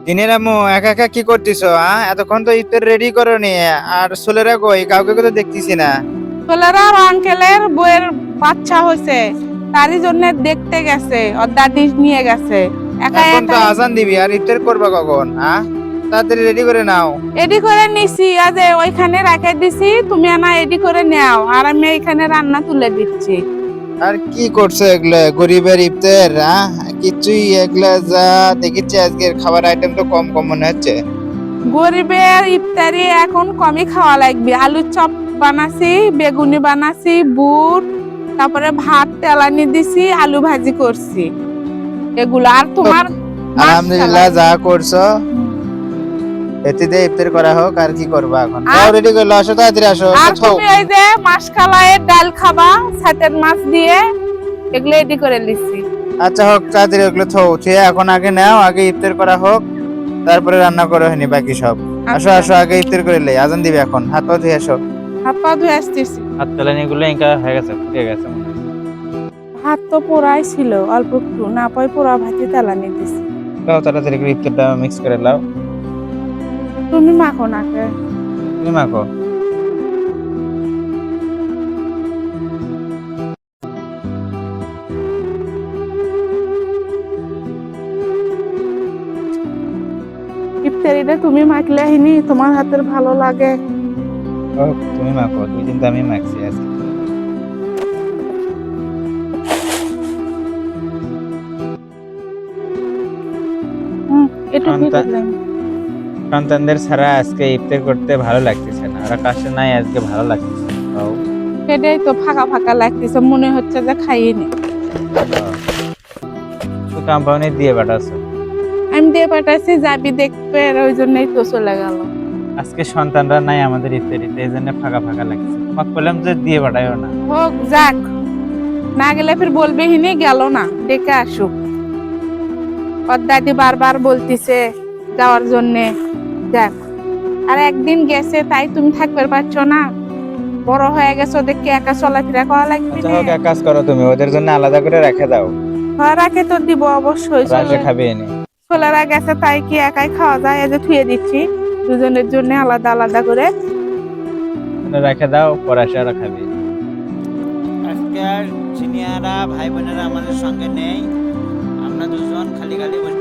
দিনের আম্মু একা একা কি করতেছো? এতক্ষণ তো ইফতার রেডি করনি। আর ছেলেরা কই? কাউকে তো দেখতেছি না। ছেলেরা আর আঙ্কেলের বউয়ের বাচ্চা হয়েছে, তারই জন্য দেখতে গেছে, ওর দাদি নিয়ে গেছে। একা এখন তো একা আজান দিবি, আর ইফতার করবা কখন? তাড়াতাড়ি রেডি করে নাও। এডি করে নিছি, আজ ওইখানে রেখে দিছি, তুমি আনা এডি করে নাও, আর আমি এখানে রান্না তুলে দিচ্ছি। আর কি করছো এগুলা? গরিবের ইফতার, কিছুই এগুলা যা দেখেছি আজকের খাবার আইটেম তো কম কম মনে হচ্ছে। গরিবের ইফতারি এখন কমই খাওয়া লাগবে। আলুর চপ বানাছি, বেগুনি বানাছি, বুট, তারপরে ভাত তেলানি দিছি, আলু ভাজি করছি, এগুলো। আর তোমার মাছ আলহামদুলিল্লাহ, তেলানি। যা করছো এতে দিয়ে ইফতার করা হোক। আর কি করবা এখন? আর রেডি করলো, আসো তাড়াতাড়ি আসো। আর থও। তুমি এই যে মাসকালাইয়ের ডাল খাবা, সাথের মাছ দিয়ে, এগুলো রেডি করে লিছি। আচ্ছা হোক, তাড়াতাড়ি ওগুলো থও। ঠিক এখন আগে নাও, আগে ইফতার করা হোক, তারপরে রান্না করে হয়নি বাকি সব। আসো আচ্ছা, আসো, আগে ইফতার করে লে, আজান দিবে এখন। হাত পা ধুয়ে আসো। হাত পা ধুয়ে আসতেছি। হাত তেলানি গুলো ইনকা হয়ে গেছে, ফুটে গেছে মনে হয়। হাত তো পোড়াই ছিল, অল্প একটু না পাই পোড়া ভাতে তেলানি দিছি। লাও তাড়াতাড়ি করে ইফতারটা মিক্স করে লাও। তুমি মাখো নাকে। তুমি মাখো। ইফতারিটা তুমি মাখলে হিনি, তোমার হাতের ভালো লাগে। হোক, তুমি মাখো। 2 দিন তো আমি মাখছি আজকে। একটু সন্তান- দিলাম। সন্তানদের ছাড়া আজকে ইফতার করতে ভালো লাগতেছে না। ওরা কাছে নাই, আজকে ভালো লাগতেছে না। খাও। সেটাই তো, ফাঁকা ফাঁকা লাগতেছে, মনে হচ্ছে যে খাইনি। তো কাম্পাউন্ডে দিয়ে পাঠাচ্ছো। আমি দিয়ে পাঠাইছি, যাবি দেখবে, আর ওই জন্যই তো চলে গেল। আজকে সন্তানরা নাই আমাদের ইফতারিতে, এই জন্য ফাঁকা ফাঁকা লাগছে। তোমাকে বললাম যে দিয়ে পাঠাইও না। হোক, যাক, না গেলে ফির বলবে হিনি গেল না, ডেকে আসুক। ওর দাদি বারবার বলতিছে যাওয়ার জন্যে, যাক। আর একদিন গেছে, তাই তুমি থাকতে পারছো না? বড় হয়ে গেছো, দেখে একা চলাফেরা করা লাগবে আচ্ছা না। হোক, এক কাজ করো, তুমি ওদের জন্য আলাদা করে রেখে দাও। রাখে তো দিব অবশ্যই। ওরা এসে খাবে এনে। ছোলারা গেছে, তাই কি একাই খাওয়া যায়? এই যে থুয়ে দিচ্ছি দুজনের জন্য আলাদা আলাদা করে। রেখে দাও, পরে এসে ওরা খাবে। আজকে আর সিনিয়ররা ভাই বোনেরা আমাদের সঙ্গে নেই, আমরা দুজন খালি খালি বসে